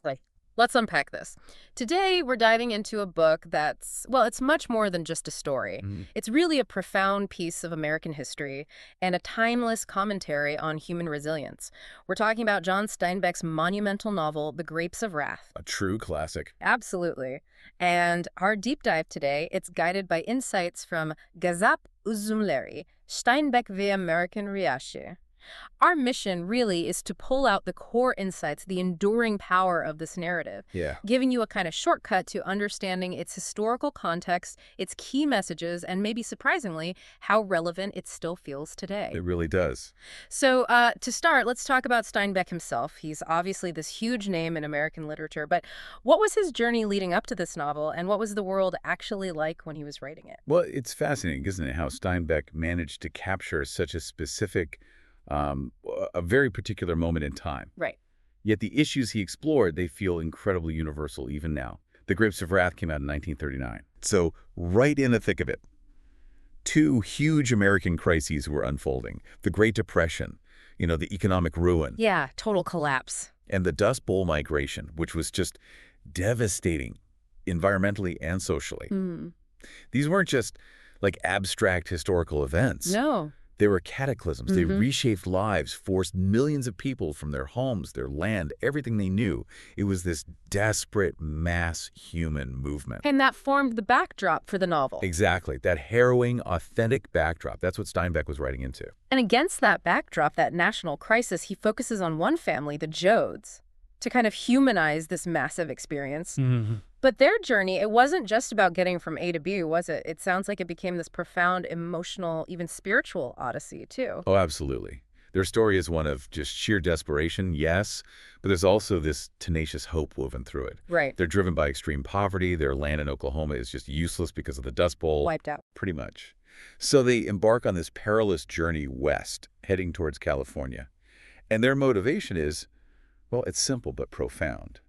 Exactly. Let's unpack this. Today, we're diving into a book that's, well, it's much more than just a story. Mm. It's really a profound piece of American history and a timeless commentary on human resilience. We're talking about John Steinbeck's monumental novel, The Grapes of Wrath. A true classic. Absolutely. And our deep dive today, it's guided by insights from Gazap Uzumleri, Steinbeck via American Reache. Our mission really is to pull out the core insights, the enduring power of this narrative, Yeah, giving you a kind of shortcut to understanding its historical context, its key messages, and maybe surprisingly, how relevant it still feels today. it really does. So to start, let's talk about Steinbeck himself. He's obviously this huge name in American literature, but what was his journey leading up to this novel, and what was the world actually like when he was writing it? Well, it's fascinating, isn't it, how Steinbeck managed to capture such a specific, a very particular moment in time. Right. Yet the issues he explored, they feel incredibly universal even now. The Grapes of Wrath came out in 1939. So right in the thick of it, two huge American crises were unfolding. The Great Depression, the economic ruin, Yeah, total collapse. and the Dust Bowl migration, which was just devastating environmentally and socially. Mm. These weren't just like abstract historical events. No. They were cataclysms. They Mhm. reshaped lives, forced millions of people from their homes, their land, everything they knew. It was this desperate mass human movement. And that formed the backdrop for the novel. Exactly. That harrowing, authentic backdrop. That's what Steinbeck was writing into. And against that backdrop, that national crisis, he focuses on one family, the Joads, to kind of humanize this massive experience. But their journey, it wasn't just about getting from A to B, was it? It sounds like it became this profound, emotional, even spiritual odyssey, too. Oh, absolutely. Their story is one of just sheer desperation, yes, but there's also this tenacious hope woven through it. Right. They're driven by extreme poverty. Their land in Oklahoma is just useless because of the Dust Bowl. Wiped out. Pretty much. So they embark on this perilous journey west, heading towards California. And their motivation is, well, it's simple but profound.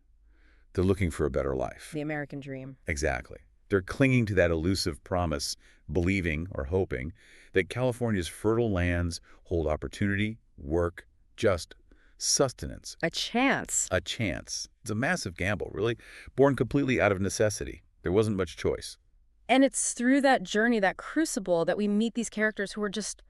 They're looking for a better life. The American dream. Exactly. They're clinging to that elusive promise, believing or hoping that California's fertile lands hold opportunity, work, just sustenance, A chance. a chance. It's a massive gamble, really, born completely out of necessity. There wasn't much choice. And it's through that journey, that crucible, that we meet these characters who are just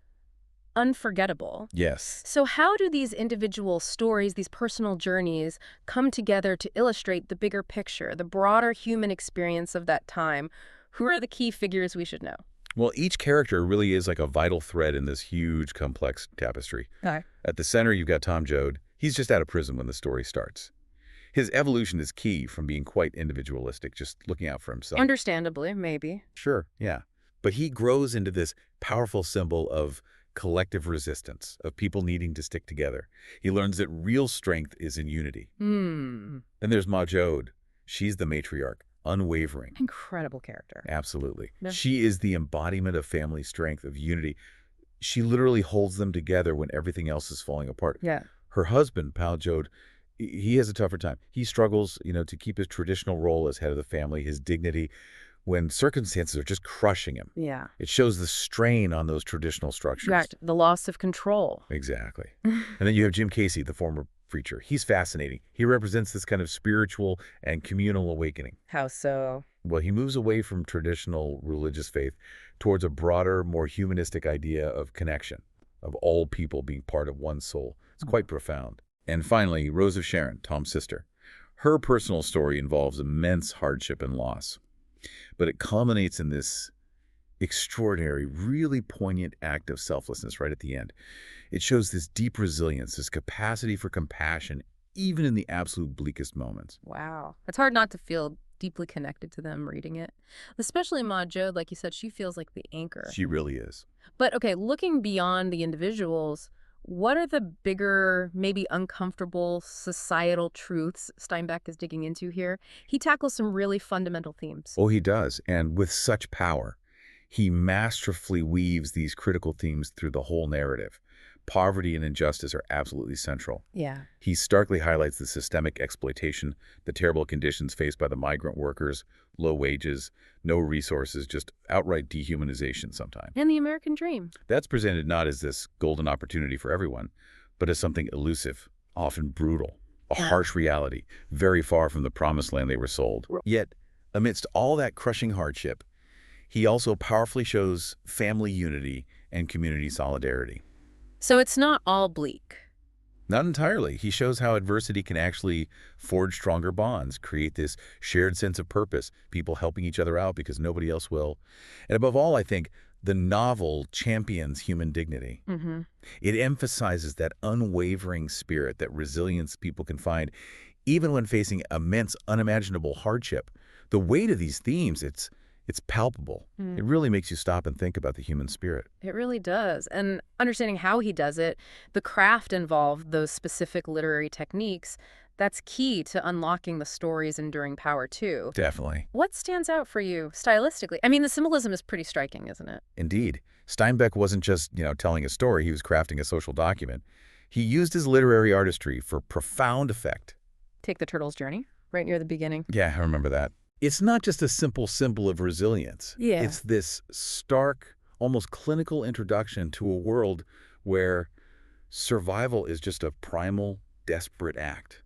unforgettable. Yes. So how do these individual stories, these personal journeys, come together to illustrate the bigger picture, the broader human experience of that time? Who are the key figures we should know? Well, each character really is like a vital thread in this huge, complex tapestry. Okay. At the center, you've got Tom Joad. He's just out of prison when the story starts. His evolution is key from being quite individualistic, just looking out for himself. Understandably, maybe. Sure, yeah. But he grows into this powerful symbol of collective resistance, of people needing to stick together. He learns that real strength is in unity. Then there's Ma Joad. She's the matriarch, unwavering. Incredible character. Absolutely. Yeah. She is the embodiment of family strength, of unity. She literally holds them together when everything else is falling apart. Yeah. Her husband, Pal Joad, he has a tougher time. He struggles, to keep his traditional role as head of the family, his dignity, when circumstances are just crushing him. Yeah. It shows the strain on those traditional structures. Right. The loss of control. Exactly. And then you have Jim Casey, the former preacher. He's fascinating. He represents this kind of spiritual and communal awakening. How so? Well, he moves away from traditional religious faith towards a broader, more humanistic idea of connection, of all people being part of one soul. It's quite profound. And finally, Rose of Sharon, Tom's sister. Her personal story involves immense hardship and loss, but it culminates in this extraordinary, really poignant act of selflessness right at the end. It shows this deep resilience, this capacity for compassion, even in the absolute bleakest moments. Wow. It's hard not to feel deeply connected to them reading it. Especially Ma Joad, like you said, she feels like the anchor. She really is. But okay, looking beyond the individuals, what are the bigger, maybe uncomfortable societal truths Steinbeck is digging into here? He tackles some really fundamental themes. Oh, he does. And with such power, he masterfully weaves these critical themes through the whole narrative. Poverty and injustice are absolutely central. Yeah. He starkly highlights the systemic exploitation, the terrible conditions faced by the migrant workers, low wages, no resources, just outright dehumanization sometimes. And the American dream. That's presented not as this golden opportunity for everyone, but as something elusive, often brutal, a harsh reality, very far from the promised land they were sold. Yet, amidst all that crushing hardship, he also powerfully shows family unity and community solidarity. So it's not all bleak. Not entirely. He shows how adversity can actually forge stronger bonds, create this shared sense of purpose, people helping each other out because nobody else will. And above all, I think the novel champions human dignity. It emphasizes that unwavering spirit, that resilience people can find, even when facing immense, unimaginable hardship. The weight of these themes, it's palpable. It really makes you stop and think about the human spirit. It really does. And understanding how he does it, the craft involved, those specific literary techniques, that's key to unlocking the story's enduring power, too. Definitely. What stands out for you stylistically? I mean, the symbolism is pretty striking, isn't it? Indeed. Steinbeck wasn't just, telling a story. He was crafting a social document. He used his literary artistry for profound effect. Take the turtle's journey, right near the beginning. Yeah, I remember that. It's not just a simple symbol of resilience. Yeah. It's this stark, almost clinical introduction to a world where survival is just a primal, desperate act.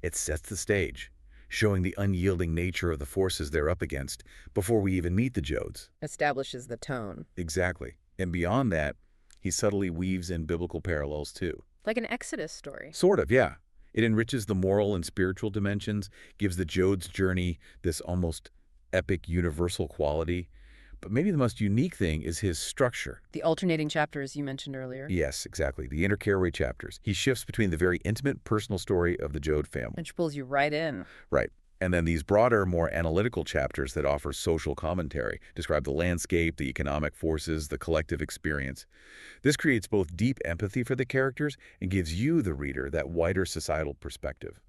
It sets the stage, showing the unyielding nature of the forces they're up against before we even meet the Joads. Establishes the tone. Exactly. And beyond that, he subtly weaves in biblical parallels too. Like an Exodus story. Sort of, yeah. It enriches the moral and spiritual dimensions, gives the Joad's journey this almost epic universal quality. But maybe the most unique thing is his structure. The alternating chapters you mentioned earlier. Yes, exactly. The intercarriage chapters. He shifts between the very intimate personal story of the Joad family. Which pulls you right in. Right. And then these broader, more analytical chapters that offer social commentary, describe the landscape, the economic forces, the collective experience. This creates both deep empathy for the characters and gives you, the reader, that wider societal perspective.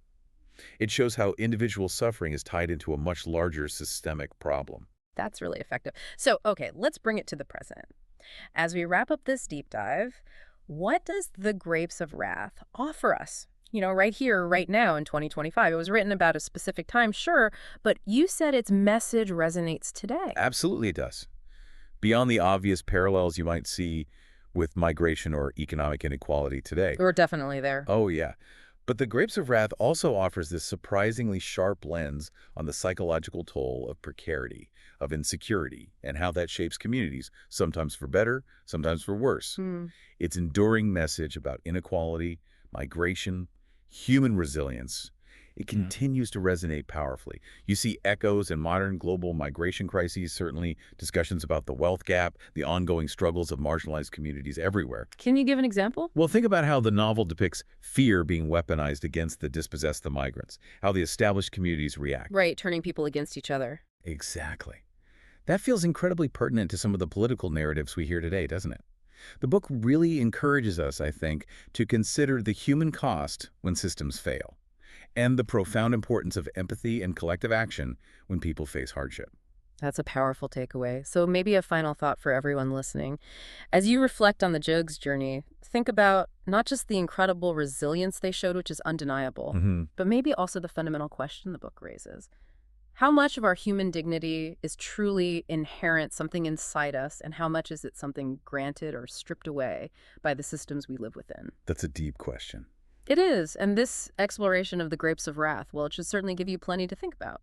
It shows how individual suffering is tied into a much larger systemic problem. That's really effective. So, okay, let's bring it to the present. As we wrap up this deep dive, what does The Grapes of Wrath offer us? Right here, right now in 2025. It was written about a specific time, sure, but you said its message resonates today. Absolutely it does. Beyond the obvious parallels you might see with migration or economic inequality today. We're definitely there. Oh, yeah. But The Grapes of Wrath also offers this surprisingly sharp lens on the psychological toll of precarity, of insecurity, and how that shapes communities, sometimes for better, sometimes for worse. Its enduring message about inequality, migration, human resilience, it continues to resonate powerfully. You see echoes in modern global migration crises, certainly discussions about the wealth gap, the ongoing struggles of marginalized communities everywhere. Can you give an example? Well, think about how the novel depicts fear being weaponized against the dispossessed, the migrants, how the established communities react. Right, turning people against each other. Exactly. That feels incredibly pertinent to some of the political narratives we hear today, doesn't it? The book really encourages us, I think, to consider the human cost when systems fail, and the profound importance of empathy and collective action when people face hardship. That's a powerful takeaway. So maybe a final thought for everyone listening. As you reflect on the Joad's journey, think about not just the incredible resilience they showed, which is undeniable, but maybe also the fundamental question the book raises. How much of our human dignity is truly inherent, something inside us, and how much is it something granted or stripped away by the systems we live within? That's a deep question. It is, and this exploration of The Grapes of Wrath, well, it should certainly give you plenty to think about.